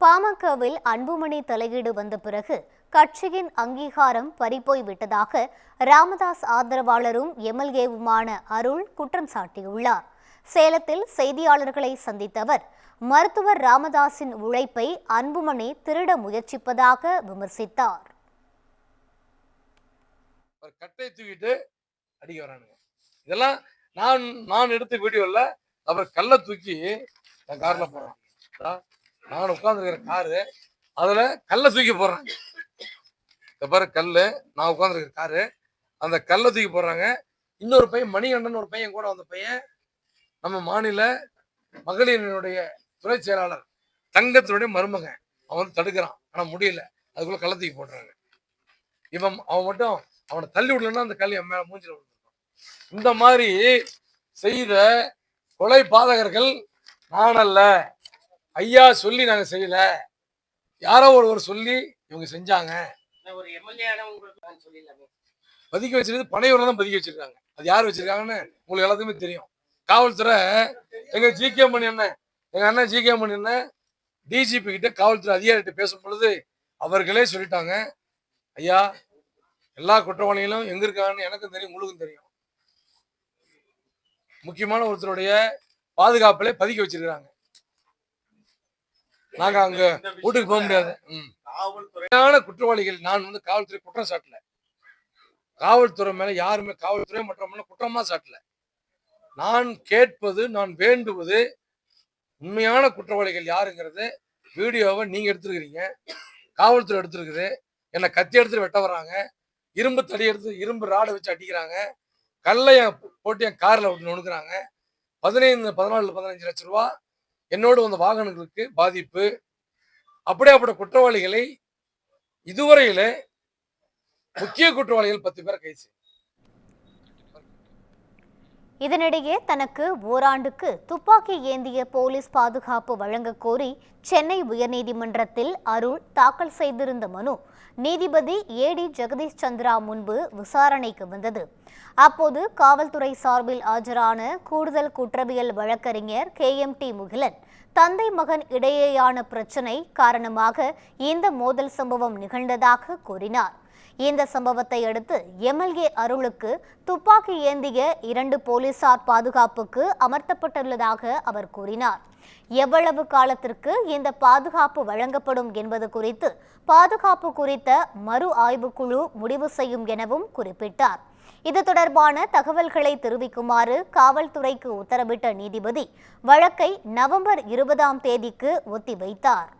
பாமகவில் அன்புமணி தலையீடு வந்த பிறகு கட்சியின் அங்கீகாரம் பறிபோய்விட்டதாக ராமதாஸ் ஆதரவாளரும் எம்எல்ஏவுமான அருள் குற்றம் சாட்டியுள்ளார். சேலத்தில் செய்தியாளர்களை சந்தித்த அவர், மருத்துவர் ராமதாஸின் உழைப்பை அன்புமணி திருட முயற்சிப்பதாக விமர்சித்தார். கட்டை தூக்கிட்டு அடிக்க வரானுங்க. இதெல்லாம் நான் எடுத்த வீடியோல அவர் கல்லை தூக்கி என் கார்ல போறான். நான் உட்கார்ந்துருக்கிற காரு, அதுல கல்லை தூக்கி போடுறாங்க. பாரு கல்லு, நான் உட்கார்ந்துருக்கிற காரு, அந்த கல்லை தூக்கி போடுறாங்க. இன்னொரு பையன் மணிகண்டன், ஒரு பையன் கூட வந்த பையன் நம்ம மாநில மகளிரினுடைய துறை செயலாளர் தங்கத்தினுடைய மருமகன். அவன் வந்து தடுக்கிறான், ஆனா முடியல. அதுக்குள்ள கல்லை தூக்கி போடுறாங்க. அவன் மட்டும் அவனை தள்ளி விடலன்னா அந்த கல் என் மேல மூஞ்சில விழுந்துருக்கான். இந்த மாதிரி செய்த கொலை பாதகர்கள் நானல்ல, ஐயா சொல்லி நாங்க செய்யல, யாரோ ஒருவர் சொல்லி இவங்க செஞ்சாங்க. பதுக்கி வச்சிருக்கு, பனையூர்ல தான் பதுக்கி வச்சிருக்காங்க. அது யார் வச்சிருக்காங்கன்னு உங்களுக்கு எல்லாத்துக்குமே தெரியும். காவல்துறை எங்க ஜிகே மணி அண்ணன், எங்க அண்ணன் ஜிகே மணி அண்ணன் டிஜிபி கிட்ட காவல்துறை அதிகாரிகிட்ட பேசும் பொழுது அவர்களே சொல்லிட்டாங்க, ஐயா எல்லா குற்றவாளிகளும் எங்க இருக்காங்கன்னு எனக்கும் தெரியும், உங்களுக்கும் தெரியும். முக்கியமான ஒருத்தருடைய பாதுகாப்புல பதுக்கி வச்சிருக்காங்க. நாங்க அங்க வீட்டுக்கு போக முடியாது. குற்றவாளிகள் நான் வந்து காவல்துறை குற்றம் சாட்டல. காவல்துறை மேல யாருமே காவல்துறை மற்ற குற்றமா சாட்டல. நான் கேட்பது, நான் வேண்டுவது, உண்மையான குற்றவாளிகள் யாருங்கிறது வீடியோவை நீங்க எடுத்துருக்கிறீங்க, காவல்துறை எடுத்துருக்குது. என்னை கத்தி எடுத்துட்டு வெட்ட வர்றாங்க, இரும்பு தடி எடுத்து இரும்பு ராடை வச்சு அடிக்கிறாங்க, கல்லைய போட்டு என் கார்ல விட்டு நொணுக்குறாங்க. 14-15 லட்சம் ரூபா என்னோடு வந்த வாகனங்களுக்கு பாதிப்பு. அப்படியாப்பட்ட குற்றவாளிகளை இதுவரையில முக்கிய குற்றவாளிகள் 10 பேரை கைது. இதனிடையே தனக்கு ஓராண்டுக்கு துப்பாக்கி ஏந்திய போலீஸ் பாதுகாப்பு வழங்க கோரி சென்னை உயர்நீதிமன்றத்தில் அருள் தாக்கல் செய்திருந்த மனு நீதிபதி ஏடி ஜெகதீஷ் சந்திரா முன்பு விசாரணைக்கு வந்தது. அப்போது காவல்துறை சார்பில் ஆஜரான கூடுதல் குற்றவியல் வழக்கறிஞர் KMT முகிலன், தந்தை மகன் இடையேயான பிரச்சினை காரணமாக இந்த மோதல் சம்பவம் நிகழ்ந்ததாக கூறினார். இந்த சம்பவத்தை அடுத்து எம்எல்ஏ அருளுக்கு துப்பாக்கி ஏந்திய 2 போலீசார் பாதுகாப்புக்கு அமர்த்தப்பட்டுள்ளதாக அவர் கூறினார். எவ்வளவு காலத்திற்கு இந்த பாதுகாப்பு வழங்கப்படும் என்பது குறித்து பாதுகாப்பு குறித்த மறு ஆய்வுக்குழு முடிவு செய்யும் எனவும் குறிப்பிட்டார். இது தொடர்பான தகவல்களை தெரிவிக்குமாறு காவல்துறைக்கு உத்தரவிட்ட நீதிபதி வழக்கை நவம்பர் 20ஆம் தேதிக்கு ஒத்திவைத்தார்.